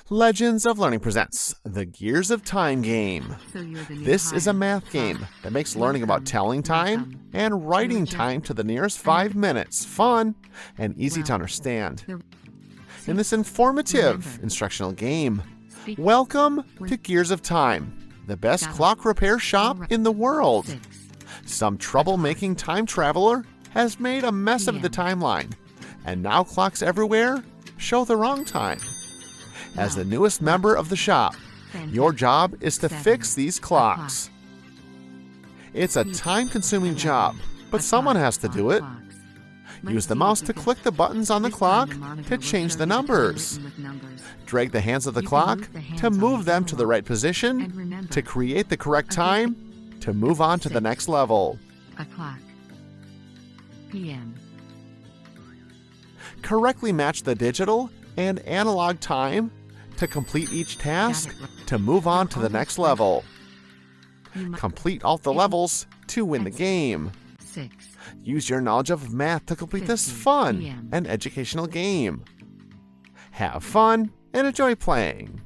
Legends of Learning presents the Gears of Time game. This is a math game that makes learning about telling time and writing time to the nearest 5 minutes fun and easy to understand. In this informative instructional game, welcome to Gears of Time, the best clock repair shop in the world. Some trouble-making time traveler has made a mess of the timeline, and now clocks everywhere show the wrong time. As the newest member of the shop, your job is to fix these clocks. It's a time-consuming job, but someone has to do it. Use the mouse to click the buttons on the clock to change the numbers. Drag the hands of the clock to move them to the right position to create the correct time to move on to the next level. O'clock. PM. Correctly match the digital and analog time to complete each task to move on to the next level. Complete all the levels to win the game. 6. Use your knowledge of math to complete this fun and educational game. Have fun and enjoy playing.